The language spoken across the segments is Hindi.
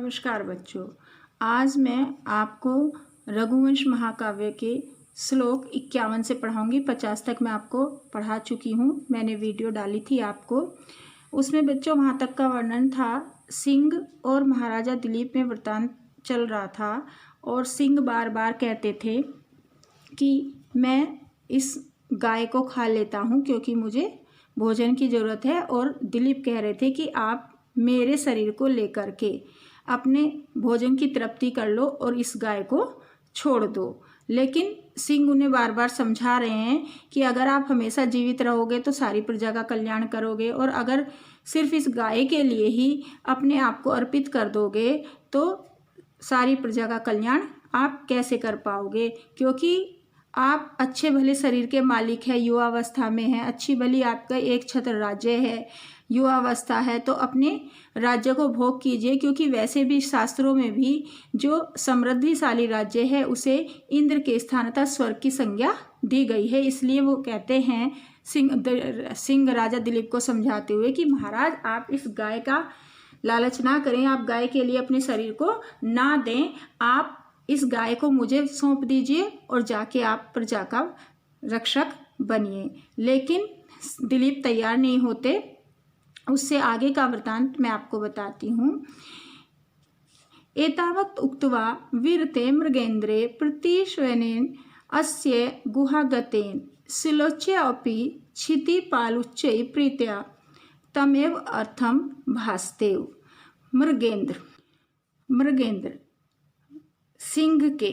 नमस्कार बच्चों। आज मैं आपको रघुवंश महाकाव्य के श्लोक 51 से पढ़ाऊंगी। 50 तक मैं आपको पढ़ा चुकी हूँ, मैंने वीडियो डाली थी आपको। उसमें बच्चों वहाँ तक का वर्णन था। सिंह और महाराजा दिलीप में वृतांत चल रहा था और सिंह बार बार कहते थे कि मैं इस गाय को खा लेता हूँ क्योंकि मुझे भोजन की ज़रूरत है, और दिलीप कह रहे थे कि आप मेरे शरीर को लेकर के अपने भोजन की तृप्ति कर लो और इस गाय को छोड़ दो। लेकिन सिंह उन्हें बार बार समझा रहे हैं कि अगर आप हमेशा जीवित रहोगे तो सारी प्रजा का कल्याण करोगे, और अगर सिर्फ इस गाय के लिए ही अपने आप को अर्पित कर दोगे तो सारी प्रजा का कल्याण आप कैसे कर पाओगे, क्योंकि आप अच्छे भले शरीर के मालिक हैं, युवावस्था में हैं, अच्छी भली आपका एक छत्र राज्य है, युवावस्था है, तो अपने राज्य को भोग कीजिए। क्योंकि वैसे भी शास्त्रों में भी जो समृद्धिशाली राज्य है उसे इंद्र के स्थान तथा स्वर्ग की संज्ञा दी गई है। इसलिए वो कहते हैं, सिंह राजा दिलीप को समझाते हुए कि महाराज आप इस गाय का लालच ना करें, आप गाय के लिए अपने शरीर को ना दें, आप इस गाय को मुझे सौंप दीजिए और जाके आप प्रजा का रक्षक बनिए। लेकिन दिलीप तैयार नहीं होते। उससे आगे का वृतांत मैं आपको बताती हूँ। एतावत् उक्त्वा वीरते मृगेन्द्रे प्रतिश्वनेन अस्य गुहागतेन शिलोच्य अपि क्षितिपालुच्चै प्रीत्या तमेव अर्थम भास्तेव। मृगेंद्र सिंह के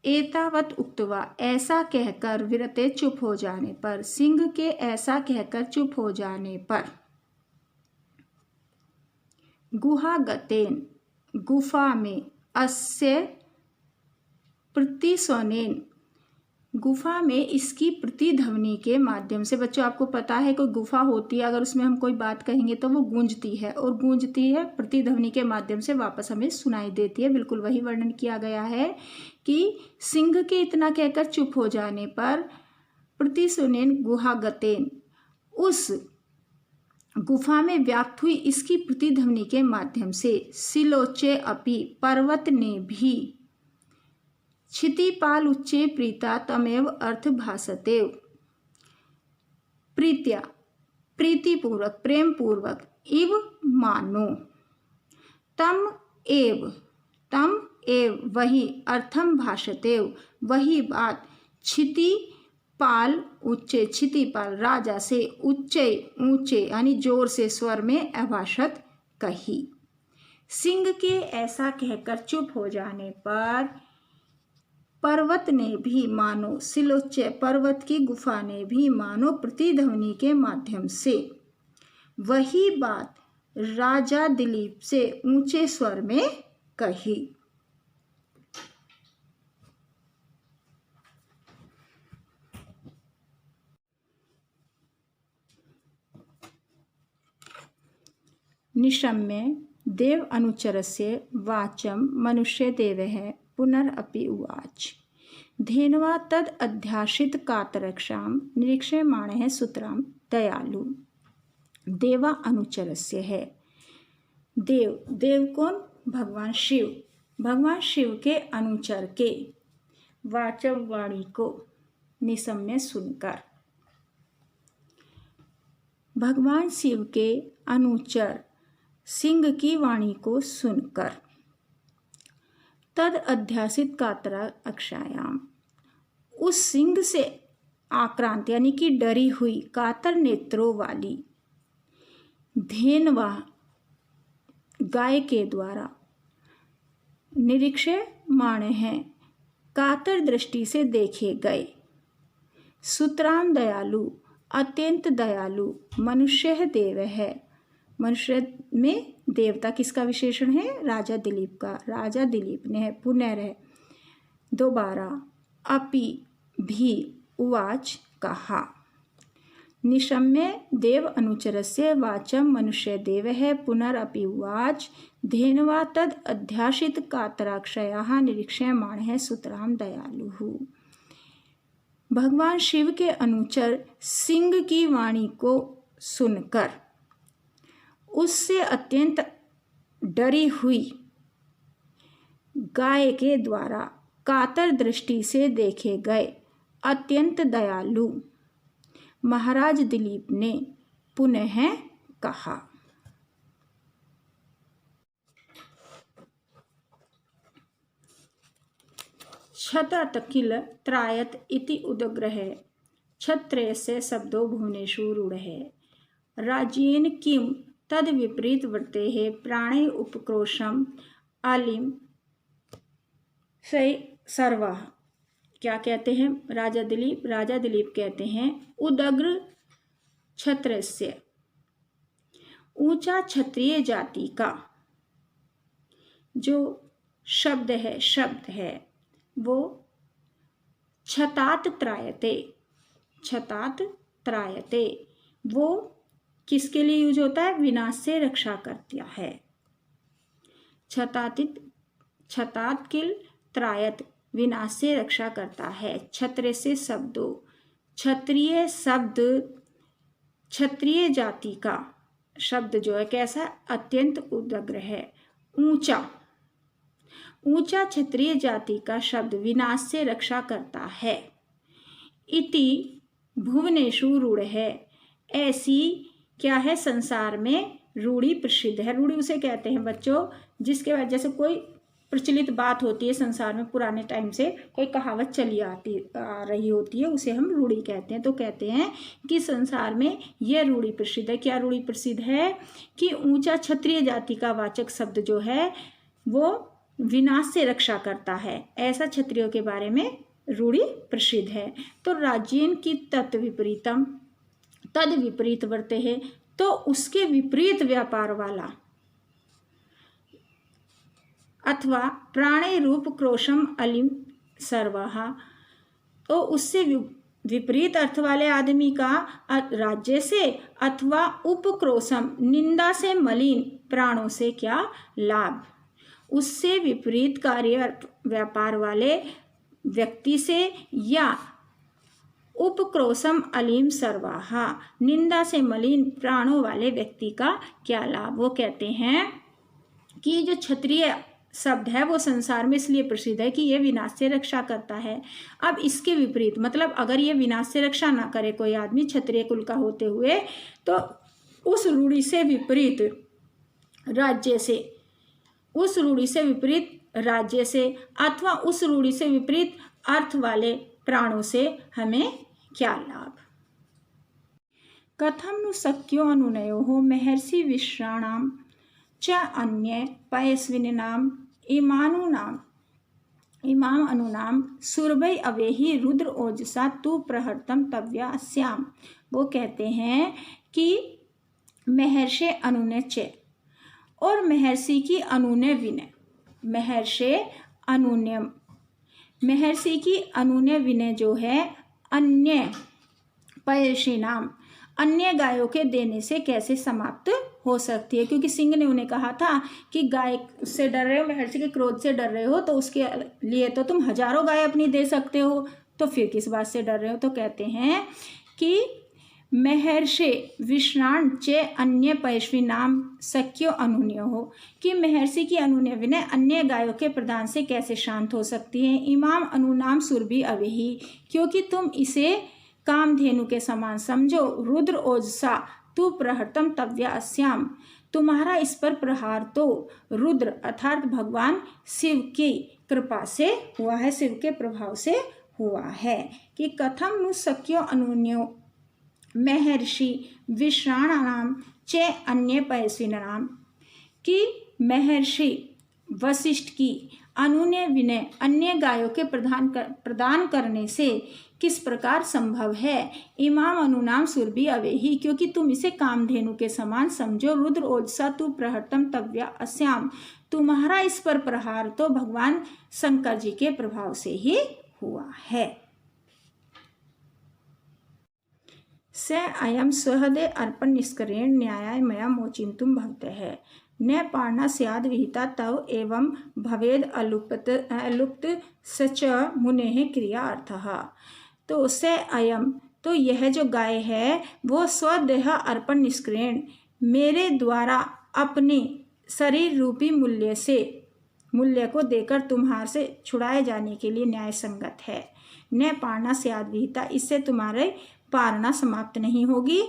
एतावत उक्तवा ऐसा कहकर विरते चुप हो जाने पर, सिंह के ऐसा कहकर चुप हो जाने पर, गुहागतेन गुफा में, अस्य प्रतिस्वनेन गुफा में इसकी प्रतिध्वनि के माध्यम से। बच्चों आपको पता है कोई गुफा होती है, अगर उसमें हम कोई बात कहेंगे तो वो गूंजती है, और गूंजती है प्रतिध्वनि के माध्यम से वापस हमें सुनाई देती है। बिल्कुल वही वर्णन किया गया है कि सिंह के इतना कहकर चुप हो जाने पर प्रतिस्वनेन गुहागतेन, उस गुफा में व्याप्त हुई इसकी प्रतिध्वनि के माध्यम से, शिलोच्चे अपि पर्वत ने भी, क्षितिपाल उच्चे प्रीता तमेव अर्थ भासतेव। प्रीत्या प्रीतिपूर्वक, प्रेम पूर्वक, इव मानो, तम एव वही, अर्थम भाषतेव वही बात, क्षितिपाल उच्चे, क्षितिपाल राजा से, उच्चे ऊंचे यानी जोर से स्वर में अभाषत कही। सिंह के ऐसा कहकर चुप हो जाने पर पर्वत ने भी मानो, शिलोच्य पर्वत की गुफा ने भी मानो प्रतिध्वनि के माध्यम से वही बात राजा दिलीप से ऊंचे स्वर में कही। निशम्य देव अनुचरस्य वाचं मनुष्य देवः पुनरपि उवाच। धेन्वा तद अध्यासित कातरक्षां निरीक्षमाणः सुतरां दयालु। देवा अनुचरस्य है। देव कौन? भगवान शिव। भगवान शिव के अनुचर के, वाचव वाणी को, निशम्य सुनकर, भगवान शिव के अनुचर सिंह की वाणी को सुनकर, तद अध्यासित कातरा अक्षायाम, उस सिंह से आक्रांत यानी कि डरी हुई कातर नेत्रों वाली, धेनवा गाय के द्वारा, निरीक्षमाण है कातर दृष्टि से देखे गए, सुतराम दयालु अत्यंत दयालु, मनुष्य देव है, मनुष्य में देवता किसका विशेषण है? राजा दिलीप का। राजा दिलीप ने पुनः दोबारा अपि भी उवाच कहा। निशम्य देव अनुचरस्य वाचं मनुष्य देव है पुनरपि उवाच। धेन्वा तद अध्यासित कातराक्षयाः निरीक्षमाणः सुतराम दयालु। भगवान शिव के अनुचर सिंह की वाणी को सुनकर उससे अत्यंत डरी हुई गाय के द्वारा कातर दृष्टि से देखे गए अत्यंत दयालु महाराज दिलीप ने पुनः कहा। क्षतात किल त्रायत इति उदग्रह क्षत्रेयस्य शब्दो भुवनेषु रूढः राज्येन किम तद विपरीत वृत्तेः प्राणे उपक्रोशम आलिम से सर्वः। क्या कहते हैं राजा दिलीप कहते हैं उदग्र क्षत्रिय ऊंचा क्षत्रिय जाति का जो शब्द है वो क्षतात त्रायते वो किसके लिए यूज होता है? विनाश से रक्षा करता है। क्षतात किल त्रायत विनाश से रक्षा करता है। क्षत्रिय से शब्दों क्षत्रिय शब्द क्षत्रिय जाति का शब्द जो है कैसा? अत्यंत उदग्र है, ऊंचा क्षत्रिय जाति का शब्द विनाश से रक्षा करता है। इति भुवनेषु रूढ़ है, ऐसी क्या है संसार में रूढ़ी प्रसिद्ध है। रूढ़ी उसे कहते हैं बच्चों जिसके बाद जैसे कोई प्रचलित बात होती है संसार में, पुराने टाइम से कोई कहावत चली आ रही होती है, उसे हम रूढ़ी कहते हैं। तो कहते हैं कि संसार में यह रूढ़ी प्रसिद्ध है। क्या रूढ़ी प्रसिद्ध है? कि ऊंचा क्षत्रिय जाति का वाचक शब्द जो है वो विनाश से रक्षा करता है, ऐसा क्षत्रियों के बारे में रूढ़ी प्रसिद्ध है। तो राज्येन की तद विपरीत वर्ते है, तो उसके विपरीत व्यापार वाला अथवा प्राणे रूप क्रोशम अलिम सर्वहा, तो उससे विपरीत अर्थ वाले आदमी का राज्य से अथवा उपक्रोशम निंदा से मलिन प्राणों से क्या लाभ? उससे विपरीत कार्य व्यापार वाले व्यक्ति से या उपक्रोशम अलीम सर्वाहा निंदा से मलिन प्राणों वाले व्यक्ति का क्या लाभ? वो कहते हैं कि जो क्षत्रिय शब्द है वो संसार में इसलिए प्रसिद्ध है कि ये विनाश से रक्षा करता है। अब इसके विपरीत मतलब अगर ये विनाश से रक्षा ना करे कोई आदमी क्षत्रिय कुल का होते हुए, तो उस रूढ़ी से विपरीत राज्य से अथवा उस रूढ़ी से विपरीत अर्थ वाले प्राणों से हमें क्या लाभ? कथम नु शक्यो अनुनयो महर्षि विश्राणाम च अन्य पयस्विनाम इमाम अनुनाम सुरभै अवेहि रुद्र ओजसा तु प्रहर्तम तव्यास्याम। वो कहते हैं कि महर्षि अनुनय च और महर्षि की अनुनय विनय, महर्षि की अनुनय विनय जो है अन्य पयस्विनाम अन्य गायों के देने से कैसे समाप्त हो सकती है? क्योंकि सिंह ने उन्हें कहा था कि गाय से डर रहे हो, महर्षि के क्रोध से डर रहे हो, तो उसके लिए तो तुम हजारों गाय अपनी दे सकते हो, तो फिर किस बात से डर रहे हो? तो कहते हैं कि महर्षि विश्राण चे अन्य पयस्वी नाम शक्यो अनुनय हो, कि महर्षि की अनुनय विनय अन्य गायों के प्रदान से कैसे शांत हो सकती है। इमाम अनुनाम सुरभि अवेही, क्योंकि तुम इसे कामधेनु के समान समझो। रुद्र ओजसा तु प्रहर्तम तव्यास्याम, तुम्हारा इस पर प्रहार तो रुद्र अर्थात भगवान शिव की कृपा से हुआ है, शिव के प्रभाव से हुआ है। कि कथम नु शक्यो अनुन्यो महर्षि विश्राणानाम चे अन्य पयस्विनाम, कि महर्षि वशिष्ठ की अनुनय विनय अन्य गायों के प्रदान करने से किस प्रकार संभव है। इमाम अनुनाम सुरभि अवेही, क्योंकि तुम इसे कामधेनु के समान समझो। रुद्र ओजसा तु प्रहर्तम तव्या अस्याम, तुम्हारा इस पर प्रहार तो भगवान शंकर जी के प्रभाव से ही हुआ है। स अयम स्वहदे अर्पण निष्करेण न्यायाय मया मोचिन्तुम भवतः न पारणा स्याद विहिता तव एवं भवेद अलुप्त सच मुनेः क्रिया अर्थः। तो स अयम, तो यह जो गाय है वो स्वदेह अर्पण निष्क्रियण मेरे द्वारा अपने शरीर रूपी मूल्य से मूल्य को देकर तुम्हारे से छुड़ाए जाने के लिए न्याय संगत है। न पारणा स्याद् विहिता, इससे तुम्हारे पारणा समाप्त नहीं होगी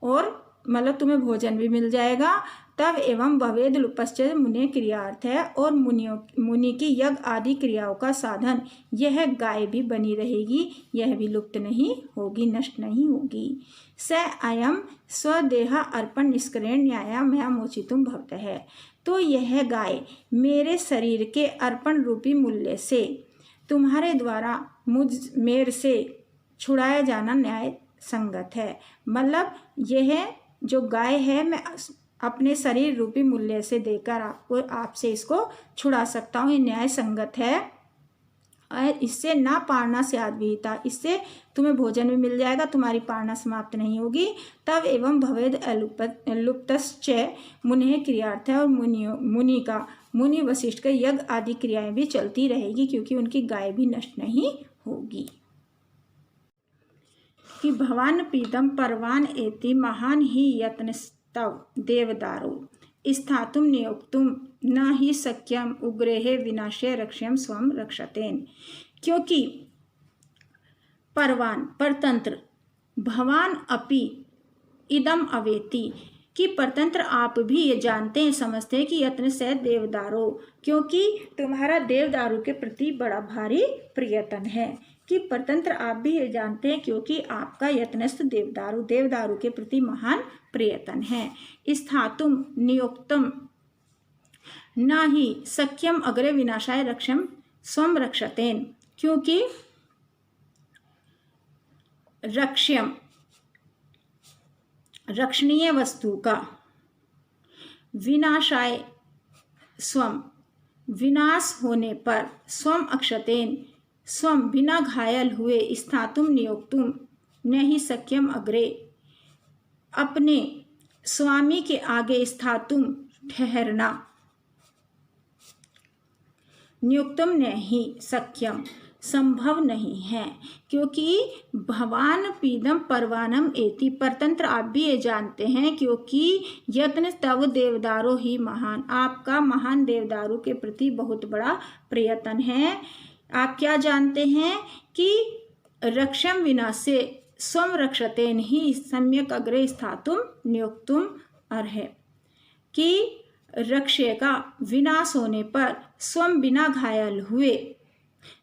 और मतलब तुम्हें भोजन भी मिल जाएगा। तब एवं भवेद लुप्तश्च मुने क्रियार्थ है, और मुनि की यज्ञ आदि क्रियाओं का साधन यह गाय भी बनी रहेगी, यह भी लुप्त नहीं होगी, नष्ट नहीं होगी। स अयम स्वदेह अर्पण निष्क्रियण न्याया मया मोचितुम भवत है, तो यह गाय मेरे शरीर के अर्पण रूपी मूल्य से तुम्हारे द्वारा मेरे से छुड़ाया जाना न्याय संगत है। मतलब यह जो गाय है मैं अपने शरीर रूपी मूल्य से देकर आपसे इसको छुड़ा सकता हूँ, ये न्याय संगत है। और इससे ना पारणा स्याद् विहिता, इससे तुम्हें भोजन भी मिल जाएगा, तुम्हारी पारणा समाप्त नहीं होगी। तब एवं भवेद लुप्तश्च मुने क्रियार्थ है, और मुनि वशिष्ठ के यज्ञ आदि क्रियाएं भी चलती रहेगी, क्योंकि उनकी गाय भी नष्ट नहीं होगी। कि भवान पीदम परवान एति महान ही यत्नस्तव देवदारो स्थातुम नियोक्तुम न ही शक्यम उग्रेहे विनाशे रक्ष्यम स्वम रक्षतेन। क्योंकि परवान परतंत्र भवान अपि इदम अवेति, कि परतंत्र आप भी ये जानते हैं समझते हैं कि यत्न से देवदारो, क्योंकि तुम्हारा देवदारू के प्रति बड़ा भारी प्रियतन है। कि परतंत्र आप भी ये जानते हैं क्योंकि आपका यत्नस्थ देवदारू के प्रति महान प्रियतन है। स्थातुम नियोक्तम न ही शक्यम अग्रे विनाशाय रक्षम स्वम रक्षतेन, क्योंकि रक्ष्यम रक्षणीय वस्तु का विनाशाय स्वम विनाश होने पर स्वम अक्षतेन स्वम बिना घायल हुए स्थातुम नियोक्तुम न ही शक्यम अग्रे अपने स्वामी के आगे स्थातुम ठहरना नियुक्तम नहीं शक्यम संभव नहीं है। क्योंकि भवान पीदम परवानम एति, परतंत्र आप भी ये जानते हैं क्योंकि यत्न तव देवदारो ही महान, आपका महान देवदारू के प्रति बहुत बड़ा प्रयत्न है। आप क्या जानते हैं कि रक्षम विनाशे स्वम रक्षतेन ही सम्यक अग्रे स्थातुम नियुक्तुम अर्हे, कि रक्ष्य का विनाश होने पर स्वम बिना घायल हुए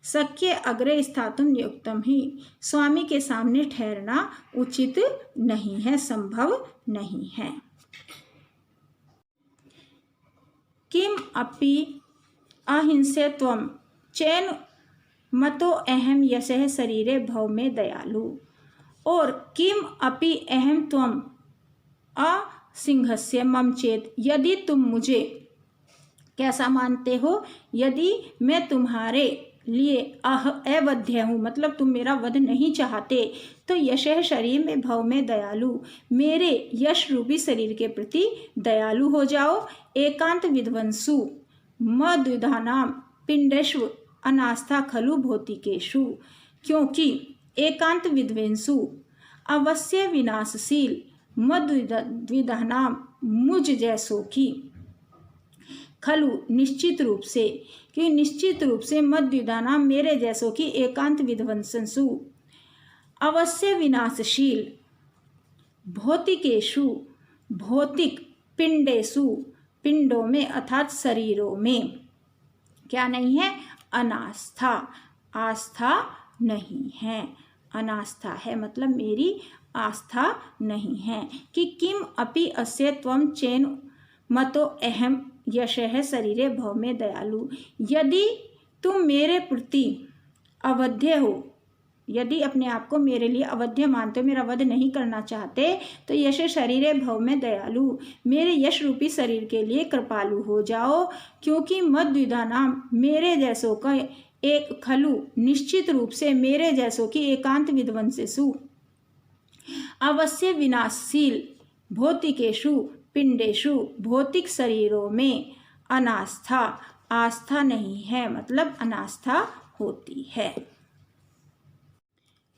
शक्य अग्रे स्थातुम नियुक्तम ही स्वामी के सामने ठहरना उचित नहीं है, संभव नहीं है। किम अपि अहिंसे त्वम चैन मतो अहम यशः शरीरे भव में दयालु, और किम अपि अहम त्वम असिंहस्य मम चेत, यदि तुम मुझे कैसा मानते हो, यदि मैं तुम्हारे लिए अवध्य हूँ, मतलब तुम मेरा वध नहीं चाहते, तो यशः शरीर में भव में दयालु, मेरे यश रूपी शरीर के प्रति दयालु हो जाओ। एकांत विध्वंसु मद्विधानाम पिंडेषु अनास्था खलु भौतिकेषु, क्योंकि एकांत विध्वंसु अवश्य विनाशशील मद्विधानाम मुझ जैसों की खलु निश्चित रूप से, कि निश्चित रूप से मद्विधानाम मेरे जैसों की एकांत विध्वंसु अवश्य विनाशशील भौतिकेषु भौतिक पिंडेषु पिंडों में अर्थात शरीरों में क्या नहीं है, अनास्था आस्था नहीं है, अनास्था है मतलब मेरी आस्था नहीं है। कि किम अपि अस्य त्वम चैन मतो अहम यशः शरीरे भव में दयालु, यदि तुम मेरे प्रति अवध्य हो, यदि अपने आप को मेरे लिए अवध्य मानते हो, मेरा वध नहीं करना चाहते, तो यश शरीरे भव में दयालु, मेरे यश रूपी शरीर के लिए कृपालु हो जाओ। क्योंकि मद्विधानाम मेरे जैसों का एक खलु निश्चित रूप से मेरे जैसों की एकांत विध्वंसेषु अवश्य विनाशशील भौतिकेषु पिंडेषु भौतिक शरीरों में अनास्था आस्था नहीं है, मतलब अनास्था होती है।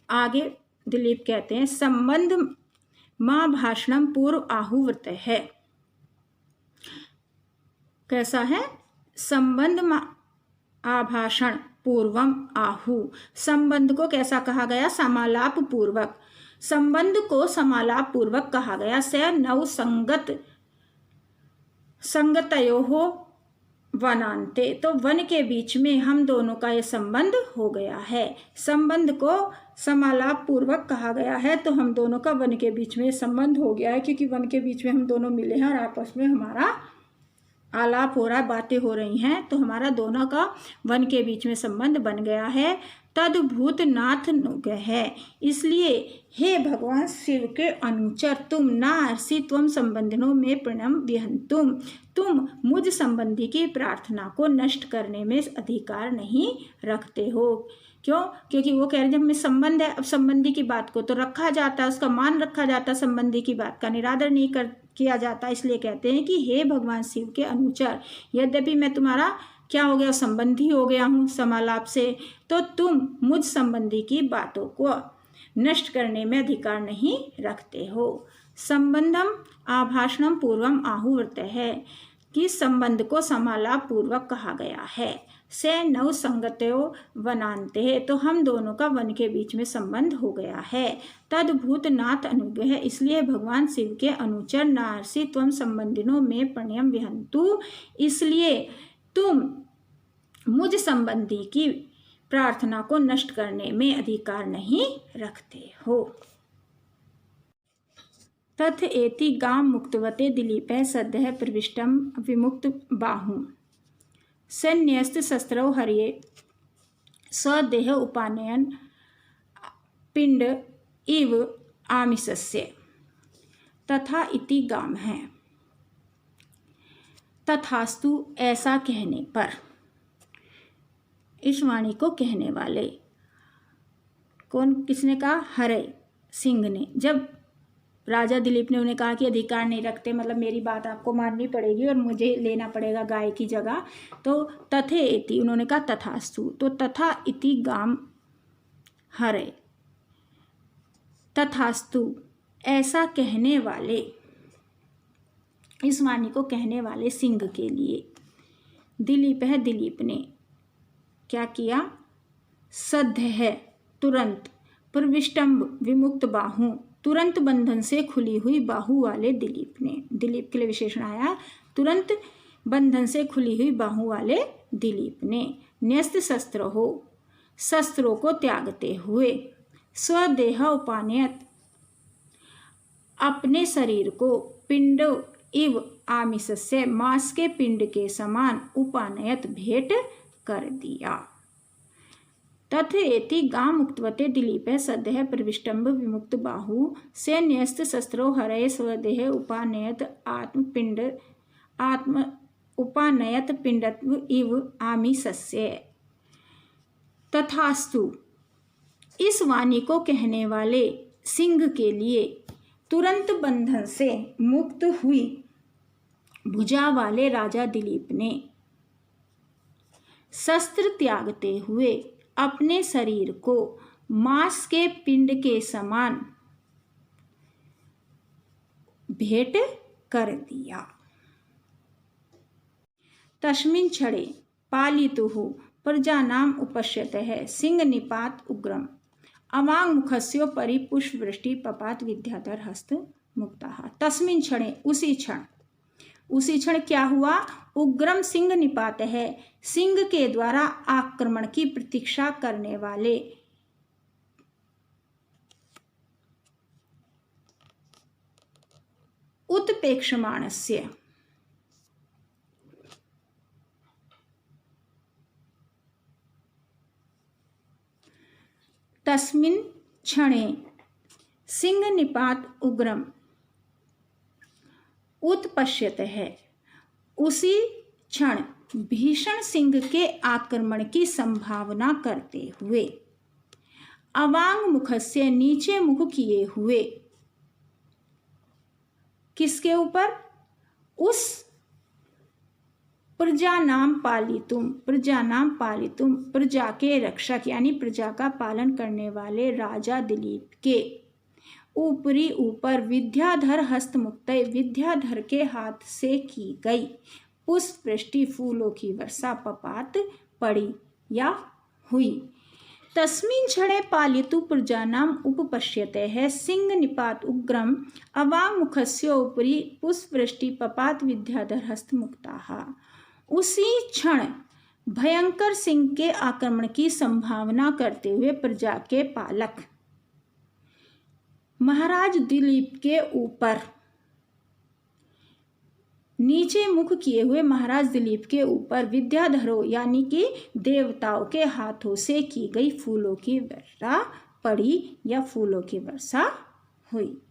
आगे दिलीप कहते हैं संबंध मां भाषणम पूर्व आहुव्रत है। कैसा है, संबंध आभाषण पूर्वम आहु। संबंध को कैसा कहा गया? समालाप पूर्वक। संबंध को समालाप पूर्वक कहा गया। स नव संगतयोः वनान्ते, तो वन के बीच में हम दोनों का यह संबंध हो गया है। संबंध को समालाप पूर्वक कहा गया है, तो हम दोनों का वन के बीच में संबंध हो गया है, क्योंकि वन के बीच में हम दोनों मिले हैं और आपस में हमारा आलाप हो रहा है, बातें हो रही हैं, तो हमारा दोनों का वन के बीच में संबंध बन गया है। तद्भूत नाथ नुग है, इसलिए हे भगवान शिव के अनुचर, तुम नार्षि त्वम संबंधिनों में प्रणम विहंतुम, तुम मुझ संबंधी की प्रार्थना को नष्ट करने में अधिकार नहीं रखते हो। क्यों? क्योंकि वो कह रहे हैं जब में संबंध है, अब संबंधी की बात को तो रखा जाता है, उसका मान रखा जाता है, संबंधी की बात का निरादर नहीं किया जाता। इसलिए कहते हैं कि हे भगवान शिव के अनुचर, यद्यपि मैं तुम्हारा क्या हो गया? संबंधी हो गया हूँ समालाप से, तो तुम मुझ संबंधी की बातों को नष्ट करने में अधिकार नहीं रखते हो। संबंधम आभाषणम पूर्वम आहुवर्त है कि संबंध को समालाप पूर्वक कहा गया है। से नव संगतयो वनान्ते है, तो हम दोनों का वन के बीच में संबंध हो गया है। तद्भूत नाथ अनुग्रह है, इसलिए भगवान शिव के अनुचर नार्षि त्वम संबंधिनों में प्रणयम विहंतु, इसलिए तुम मुझ संबंधी की प्रार्थना को नष्ट करने में अधिकार नहीं रखते हो। तथ एति गाम मुक्तवते दिलीपे सद्यः प्रविष्टम विमुक्त बाहु सन्यस्त शस्त्रौ हरिये स्वदेह उपानयन पिंड इव आमिषस्य। तथा इति गाम है, तथास्तु ऐसा कहने पर। इस वाणी को कहने वाले कौन? किसने कहा? हरे सिंह ने। जब राजा दिलीप ने उन्हें कहा कि अधिकार नहीं रखते, मतलब मेरी बात आपको माननी पड़ेगी और मुझे लेना पड़ेगा गाय की जगह, तो तथे इति, उन्होंने कहा तथास्तु, तो तथा इति गाम हरे, तथास्तु ऐसा कहने वाले, इस वाणी को कहने वाले सिंह के लिए दिलीप है, दिलीप ने क्या किया? सद्य है, तुरंत, प्रविष्टम्ब विमुक्त बाहु, तुरंत बंधन से खुली हुई बाहु वाले दिलीप ने। दिलीप के लिए विशेषण आया, तुरंत बंधन से खुली हुई बाहु वाले दिलीप ने। न्यस्त शस्त्र हो, शस्त्रों को त्यागते हुए, स्वदेह उपानयत, अपने शरीर को, पिंड इव आमिषस्य, मांस के पिंड के समान, उपानयत भेंट कर दिया। तथ एति गाम मुक्तवते दिलीपे सद्यः प्रविष्टम्ब विमुक्त बाहु से न्यस्त शस्त्रो हरये स्वदेह उपानयत आत्म उपानयत पिंडत्व इव आमिषस्य। तथास्तु इस वाणी को कहने वाले सिंह के लिए तुरंत बंधन से मुक्त हुई भुजा वाले राजा दिलीप ने शस्त्र त्यागते हुए अपने शरीर को मांस के पिंड के समान भेंट कर दिया। तस्मिन् क्षणे पालितुः प्रजानाम उपश्यतः सिंह निपात उग्रम अवांग मुखस्योपरि पुष्पवृष्टि पपात विद्याधर हस्त मुक्ताः। तस्मिन् क्षणे, उसी क्षण क्या हुआ? उग्रम सिंह निपात है, सिंह के द्वारा आक्रमण की प्रतीक्षा करने वाले उत्पेक्षमाणस्य, तस्मिन् क्षणे सिंह निपात उग्रम उत्पश्यत है, उसी क्षण भीषण सिंह के आक्रमण की संभावना करते हुए, अवांग मुखस्य नीचे मुख किए हुए, किसके ऊपर? उस प्रजानाम पालितुम, प्रजा के रक्षक यानी प्रजा का पालन करने वाले राजा दिलीप के ऊपर विद्याधर हस्तमुक्त, विद्याधर के हाथ से की गई पुष्प वृष्टि फूलों की वर्षा पपात पड़ी या हुई। तस्मिन् क्षणे पालयतु प्रजानाम् उपपश्यते सिंह निपात उग्रम अवामुखस्य उपरि पुष्पवृष्टि पपात विद्याधर हस्तमुक्ताः। उसी क्षण भयंकर सिंह के आक्रमण की संभावना करते हुए प्रजा के पालक महाराज दिलीप के ऊपर नीचे मुख किए हुए महाराज दिलीप के ऊपर विद्याधरों यानी कि देवताओं के हाथों से की गई फूलों की वर्षा पड़ी या फूलों की वर्षा हुई।